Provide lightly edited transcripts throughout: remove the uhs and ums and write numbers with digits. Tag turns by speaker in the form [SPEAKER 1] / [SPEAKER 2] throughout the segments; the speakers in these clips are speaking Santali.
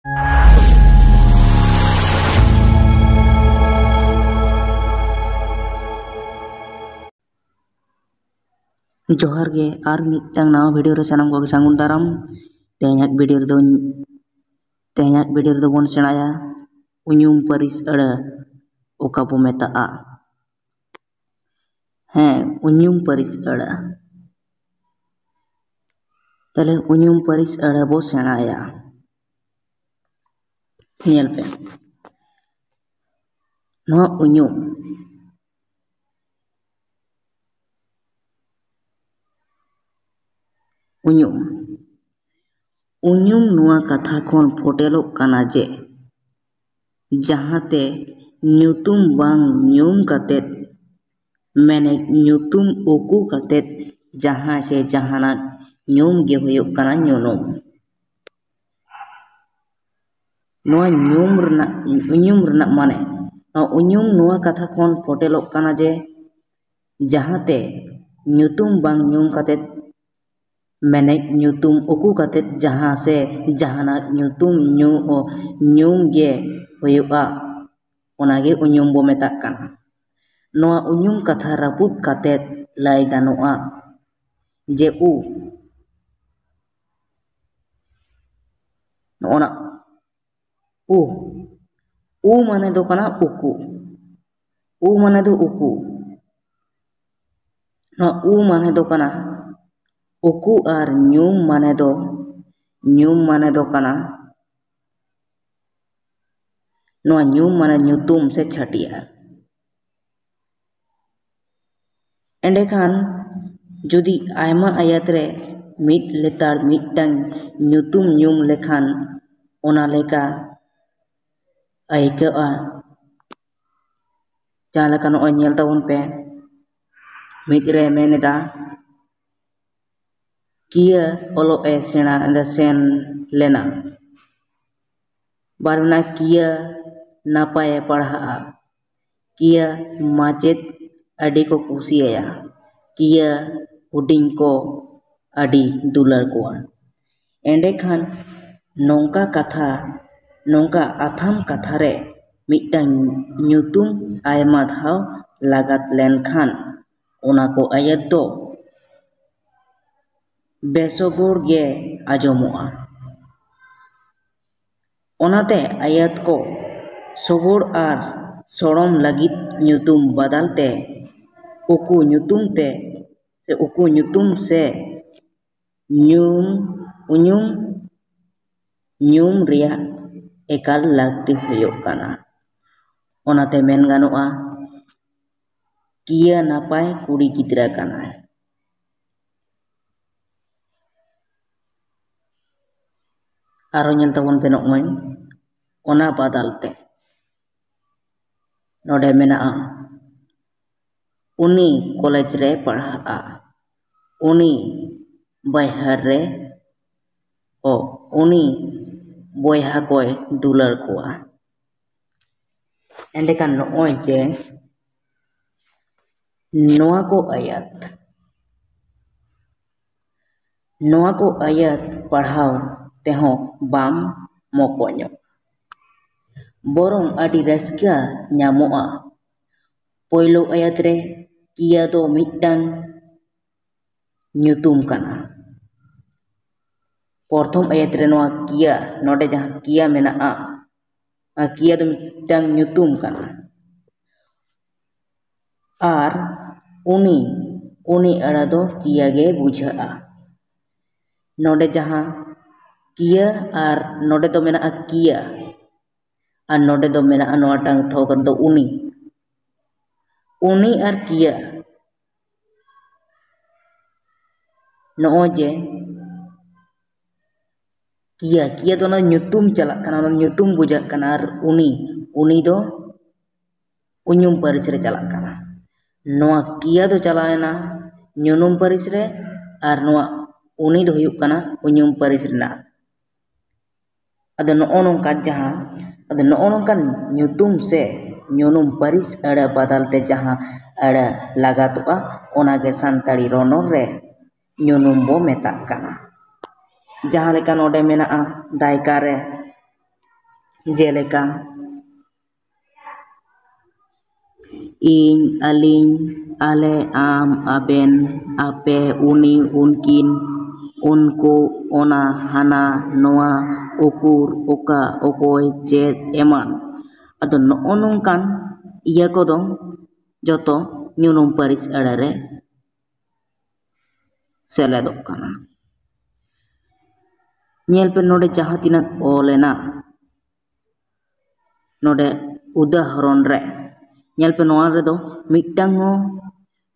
[SPEAKER 1] जोहार गे आर मिदटांग नवा वीडियो रे सानाम को सांगुन दाराम तेहनाक वीडियो रे बोन सेणाया उñum पारिस अड़ा ओका बो मेताआ उñum पारिस अड़ा तले उñum पारिस अड़ा बो सेणाया नेल पे नवा उñum नुआ कथा खोन फोटेलोग काना जे जहाते ᱧᱩᱛᱩᱢ बांग ᱧᱩᱢ कातेत मैंने ᱧᱩᱛᱩᱢ उकू कातेत जहां से जहाना ᱧᱩᱢ गे हुयुग काना ᱧᱩᱱᱩᱢ नुआ उñum रना माने उñum नुआ कथा खोन फोटेलोग काना जे जहाते ᱧᱩᱛᱩᱢ बांग ᱧᱩम कातेत मैंने ᱧᱩᱛᱩᱢ उकू कातेत जहां से जहाना ᱧᱩᱛᱩᱢ ᱧᱩम गे हुयुगा ओनागे उñum बो मेताग काना नोआ उñum कथा रापुद कातेत लाई गानोआ जे नोना माने दो काना उकू माने दो उकू नोआ माने दो काना उकू आर ᱧᱩम माने दो काना नोआ ᱧᱩम माने ᱧᱩᱛᱩम से छाटियार एंडे खान जुदी आयमा आयत रे मिट लेतार मिटटांग ᱧᱩᱛᱩम ᱧᱩम लेखान ओना लेका आइकाआ जहां लेका नोय नेल ताबोन पे मिट रे मेनेदा किया ओलो ए सेना सेन लेना बारना किया नापाय पढ़ा किया माचेत अडी को कुसिया किया हुडिंग को अडी दुलर को एंडे खान नोंका कथा नोंका आथाम कथा रे मिटटांग ᱧᱩᱛᱩᱢ आयमा धाव लागत लेन खान ओना को आयत दो बेसोगोर गे आजमोआ ओनाते आयत को सोगोर आर सोड़म लगित ᱧᱩᱛᱩᱢ बदलते उकू ᱧᱩᱛᱩम से ᱧᱩम रिया एकाल लागती हुयुग काना ओनाते मेन गानोआ किया नापाय कुड़ी गिद्रा काना आरो नेल ताबोन पे नोय ओना बदलते नोडे मेनाआ उनी कॉलेज रे पढ़ाआ उनी बायहार रे उनी बोयहा कोय दुलर कोआ एंडे कान नोय जे नोआ को आयत पढ़ाव तेहो बाम मोकोño बोरों आदि रस्का ᱧᱟᱢᱚᱜᱼᱟ पोयलो आयत रे किया दो मिटटांग ᱧᱩᱛᱩᱢ काना प्रथम आयत रे नोआ किया नोडे जहां किया मेनाआ किया दो मिटटांग ᱧᱩᱛᱩᱢ काना आर उनी अड़ा दो किया गे बुझाआ नोडे जहां किया आर नोडे दो मेना किया आर नोडे दो मेना नोटांग थोकन दो उनी आर किया नोय जे किया दो ना ᱧᱩᱛᱩᱢ चलक काना ᱧᱩᱛᱩम बुझाक काना आर उनी दो उñum पारिस रे चलक काना नोआ किया दो चलावेना ᱧᱩᱱᱩᱢ पारिस रे आर नोआ उनी दो हुयुग काना उñum पारिस रेना अदो नोओ नोंका जहां अदो नोओ नोंका ᱧᱩᱛᱩᱢ से ᱧᱩᱱᱩᱢ पारिस अड़ा बदलते जहां अड़ा लगातोआ ओनागे सानताड़ी रोनर रे ᱧᱩᱱᱩᱢ बो मेताक काना जहां लेका नोडे मेनाआ दायका रे जेलेका ᱤᱧ ᱟᱹᱞᱤᱧ ᱟᱞᱮ ᱟᱢ ᱟᱵᱮᱱ ᱟᱯᱮ ᱩᱱᱤ ᱩᱱᱠᱤᱱ ᱩᱱᱠᱩ ᱚᱱᱟ ᱦᱟᱱᱟ ᱱᱚᱣᱟ ᱩᱠᱩᱨ ᱚᱠᱟ ᱚᱠᱚᱭ ᱪᱮᱫ ᱮᱢᱟᱱ ᱟᱫᱚ ᱱᱚᱜᱼᱚ ᱱᱚᱝᱠᱟᱱ ᱤᱭᱟᱹ ᱠᱚᱫᱚ ᱡᱚᱛᱚ ᱧᱩᱱᱩᱢ ᱯᱟᱹᱨᱤᱥ ᱟᱹᱲᱟᱹ ᱨᱮ ᱥᱮᱞᱮᱫᱚᱜ ᱠᱟᱱᱟ᱾ ᱧᱮᱞ ᱯᱮ ᱱᱚᱰᱮ ᱡᱟᱦᱟᱸ ᱛᱤᱱᱟᱹᱜ ᱚᱞᱮᱱᱟ ᱱᱚᱰᱮ ᱩᱫᱟᱦᱚᱨᱚᱱ ᱨᱮ ᱧᱮᱞ ᱯᱮ ᱱᱚᱣᱟ ᱨᱮᱫᱚ ᱢᱤᱫᱴᱟᱝ ᱦᱚᱸ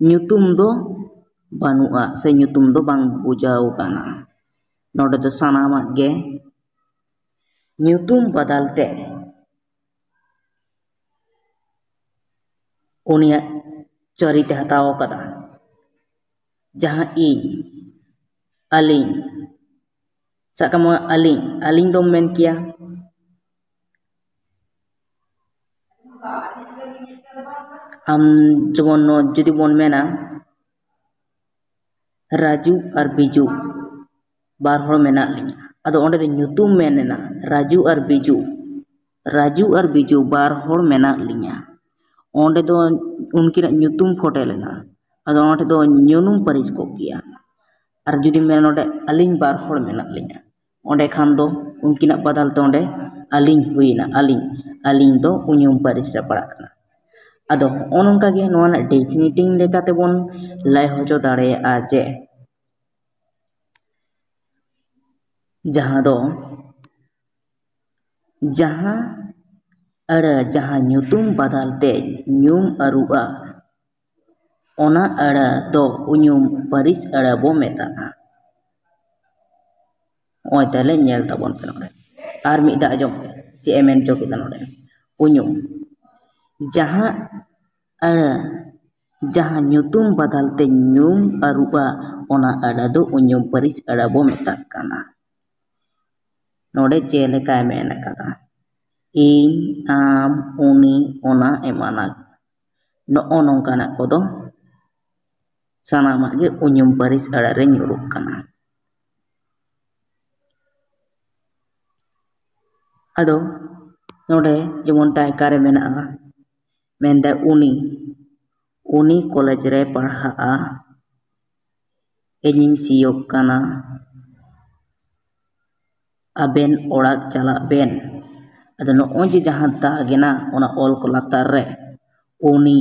[SPEAKER 1] ᱧᱩᱛᱩᱢ ᱫᱚ ᱵᱟᱹᱱᱩᱜᱼᱟ ᱥᱮ ᱧᱩᱛᱩᱢ ᱫᱚ ᱵᱟᱝ ᱵᱩᱡᱷᱟᱹᱣ ᱠᱟᱱᱟ᱾ ᱱᱚᱰᱮ ᱫᱚ ᱥᱟᱱᱟᱢᱟᱜ ᱜᱮ ᱧᱩᱛᱩᱢ ᱵᱟᱫᱟᱞ ᱛᱮ ᱩᱱᱤᱭᱟᱜ ᱪᱚᱨᱤᱛᱮ ᱦᱟᱛᱟᱣ ᱟᱠᱟᱫᱟ᱾ ᱡᱟᱦᱟᱸ ᱤᱧ ᱟᱹᱞᱤᱧ ᱥᱟᱵ ᱠᱟᱜ ᱢᱮ ᱟᱹᱞᱤᱧ ᱫᱚᱢ ᱢᱮᱱ ᱠᱮᱭᱟ ᱟᱢ ᱡᱮᱢᱚᱱ ᱡᱩᱫᱤ ᱵᱚᱱ ᱢᱮᱱᱟ ᱨᱟᱡᱩ ᱟᱨ ᱵᱤᱡᱩ ᱵᱟᱨ ᱦᱚᱲ ᱢᱮᱱᱟᱜ ᱞᱤᱧᱟ ᱟᱫᱚ ᱚᱸᱰᱮ ᱫᱚ ᱧᱩᱛᱩᱢ ᱢᱮᱱᱮᱱᱟ ᱨᱟᱡᱩ ᱟᱨ ᱵᱤᱡᱩ ᱵᱟᱨ ᱦᱚᱲ ᱢᱮᱱᱟᱜ ᱞᱤᱧᱟ ᱚᱸᱰᱮ ᱫᱚ ᱩᱱᱠᱤᱱᱟᱜ ᱧᱩᱛᱩᱢ ᱯᱷᱚᱴᱮ ᱞᱮᱱᱟ ᱟᱫᱚ ᱚᱸᱰᱮ ᱫᱚ ᱧᱩᱱᱩᱢ ᱯᱟᱹᱨᱤᱥ ᱠᱚᱜ ᱜᱮᱭᱟ᱾ ᱟᱨ ᱡᱩᱫᱤᱢ ᱢᱮᱱᱟ ᱱᱚᱰᱮ ᱟᱹᱞᱤᱧ ᱵᱟᱨ ᱦᱚᱲ ᱢᱮᱱᱟᱜ ᱞᱤᱧᱟ ᱚᱸᱰᱮ ᱠᱷᱟᱱ ᱫᱚ ᱩᱱᱠᱤᱱᱟᱜ ᱵᱟᱫᱟᱞ ᱛᱮ ᱚᱸᱰे ᱟᱹᱞᱤᱧ ᱦᱩᱭᱱᱟ ᱟᱹᱞᱤᱧ ᱫᱚ ᱩᱧᱩᱢ ᱯᱟᱹᱨᱤᱥ ᱨᱮ ᱯᱟᱲᱟᱜ ᱠᱟᱱᱟ᱾ ᱟᱫᱚ ᱦᱚᱸᱜᱼᱚ ᱱᱚᱝᱠᱟ ᱜᱮ ᱱᱚᱣᱟ ᱨᱮᱱᱟᱜ ᱰᱮᱯᱷᱤᱱᱤᱴᱤᱝ ᱞᱮᱠᱟ ᱛᱮᱵᱚᱱ ᱞᱟᱹᱭ ᱦᱚᱪᱚ ᱫᱟᱲᱮᱭᱟᱜᱼᱟ ᱡᱮ ᱡᱟᱦᱟᱸ ᱫᱚ ᱡᱟᱦᱟᱸ ᱟᱹᱲᱟᱹ ᱡᱟᱦᱟᱸ ᱧᱩᱛᱩᱢ ᱵᱟᱫᱟᱞ ᱛᱮ ᱧᱩᱢ ᱟᱹᱨᱩᱜᱼᱟ ᱚᱱᱟ ᱟᱹᱲᱟᱹ ᱫᱚ ᱩᱧᱩᱢ ᱯᱟᱹᱨᱤᱥ ᱟᱹᱲᱟᱹ ᱵᱚ ᱢᱮᱛᱟᱜᱼᱟ᱾ ᱱᱚᱜᱼᱚᱭ ᱛᱟᱦᱞᱮ ᱧᱮᱞ ᱛᱟᱵᱚᱱ ᱯᱮ ᱱᱚᱰᱮ ᱟᱨ ᱢᱤᱫ ᱫᱷᱟᱣ ᱟᱸᱡᱚᱢ ᱯᱮ ᱪᱮᱫ ᱮ ᱢᱮᱱ ᱦᱚᱪᱚ ᱠᱮᱫᱟ ᱱᱚᱰᱮ ᱩᱧᱩᱢ ᱡᱟᱦᱟᱸ ᱟᱹᱲᱟᱹ ᱡᱟᱦᱟᱸᱧᱩᱛᱩᱢ ᱵᱟᱫᱟᱞ ᱛᱮ ᱧᱩᱢ ᱟᱹᱨᱩᱜᱼᱟ ᱚᱱᱟ ᱟᱹᱲᱟᱹ ᱫᱚ ᱩᱧᱩᱢ ᱯᱟᱹᱨᱤᱥ ᱟᱹᱲᱟᱹ ᱵᱚ ᱢᱮᱛᱟᱜ ᱠᱟᱱᱟ᱾ ᱱᱚᱰᱮ ᱪᱮᱫ ᱞᱮᱠᱟᱭ ᱢᱮᱱ ᱟᱠᱟᱫᱟ ᱤᱧ ᱟᱢ ᱩᱱᱤ ᱚᱱᱟ ᱮᱢᱟᱱᱟᱜ ᱱᱚᱜᱼᱚ ᱱᱚᱝᱠᱟᱱᱟᱜ ᱠᱚᱫᱚ ᱥᱟᱱᱟᱢᱟᱜ ᱜᱮ ᱩᱧᱩᱢ ᱯᱟᱹᱨᱤᱥ ᱟᱹᱲᱟᱹ ᱨᱮ ᱧᱩᱨᱩᱜ ᱠᱟᱱᱟ᱾ ᱟᱫᱚ ᱱᱚᱰᱮ ᱡᱮᱢᱚᱱ ᱛᱟᱭᱠᱟ ᱨᱮ ᱢᱮᱱᱟᱜᱼᱟ ᱢᱮᱱᱫᱟᱭ ᱩᱱᱤ ᱠᱚᱞᱮᱡᱽ ᱨᱮ ᱯᱟᱲᱦᱟᱜᱼᱟ ᱤᱧᱤᱧ ᱥᱤᱭᱳᱜ ᱠᱟᱱᱟ ᱟᱵᱮᱱ ᱚᱲᱟᱜ ᱪᱟᱞᱟᱜ ᱵᱮᱱ ᱟᱫᱚ ᱱᱚᱜᱼᱚᱭ ᱡᱮ ᱡᱟᱦᱟᱸ ᱫᱟᱜ ᱮᱱᱟ ᱚᱱᱟ ᱚᱞ ᱠᱚ ᱞᱟᱛᱟᱨ ᱨᱮ ᱩᱱᱤ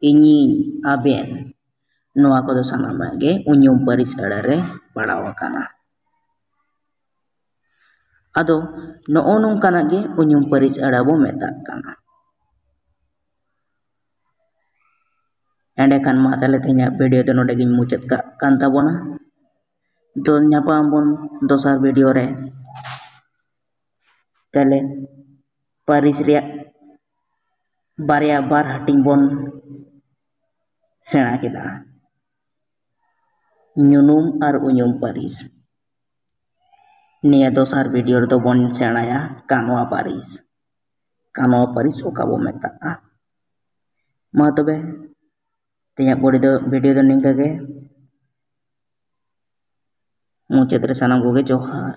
[SPEAKER 1] ᱤᱧᱤᱧ ᱟᱵᱮᱱ ᱱᱚᱣᱟ ᱠᱚᱫᱚ ᱥᱟᱱᱟᱢᱟᱜ ᱜᱮ ᱩᱧᱩᱢ ᱯᱟᱹᱨᱤᱥ ᱟᱹᱲᱟᱹ ᱨᱮ ᱯᱟᱲᱟᱣ ᱟᱠᱟᱱᱟ᱾ ᱟᱫᱚ ᱱᱚᱜᱼᱚ ᱱᱚᱝᱠᱟᱱᱟᱜ ᱜᱮ ᱩᱧᱩᱢ ᱯᱟᱹᱨᱤᱥ ᱟᱹᱲᱟᱹ ᱵᱚ ᱢᱮᱛᱟᱜ ᱠᱟᱱᱟ᱾ ᱮᱸᱰᱮᱠᱷᱟᱱ ᱢᱟ ᱛᱟᱦᱞᱮ ᱛᱮᱦᱮᱧᱟᱜ ᱵᱷᱤᱰᱤᱭᱳ ᱫᱚ ᱱᱚᱰᱮ ᱜᱤᱧ ᱢᱩᱪᱟᱹᱫ ᱠᱟᱜ ᱠᱟᱱ ᱛᱟᱵᱚᱱᱟ᱾ ᱛᱚ ᱧᱟᱯᱟᱢ ᱟᱵᱚᱱ ᱫᱚᱥᱟᱨ ᱵᱷᱤᱰᱤᱭᱳ ᱨᱮ᱾ ᱛᱟᱦᱞᱮ ᱯᱟᱹᱨᱤᱥ ᱨᱮᱭᱟᱜ ᱵᱟᱨ ᱦᱟᱹᱴᱤᱧ ᱵᱚᱱ ᱥᱮᱬᱟ ᱠᱮᱫᱟ ᱧᱩᱱᱩᱢ ᱟᱨ ᱩᱧᱩᱢ ᱯᱟᱹᱨᱤᱥ᱾ ᱱᱤᱭᱟᱹ ᱫᱚᱥᱟᱨ ᱵᱷᱤᱰᱤᱭᱳ ᱨᱮᱫᱚ ᱵᱚᱱ ᱥᱮᱬᱟᱭᱟ ᱠᱟᱱᱣᱟ ᱯᱟᱹᱨᱤᱥ ᱚᱠᱟ ᱵᱚ ᱢᱮᱛᱟᱜᱼᱟ᱾ ᱢᱟ ᱛᱚᱵᱮ ᱛᱮᱦᱮᱧᱟᱜ ᱵᱷᱤᱰᱤᱭᱳ ᱫᱚ ᱱᱤᱝᱠᱟᱹ ᱜᱮ ᱢᱩᱪᱟᱹᱫ ᱨᱮ ᱥᱟᱱᱟᱢ ᱠᱚᱜᱮ ᱡᱚᱦᱟᱨ᱾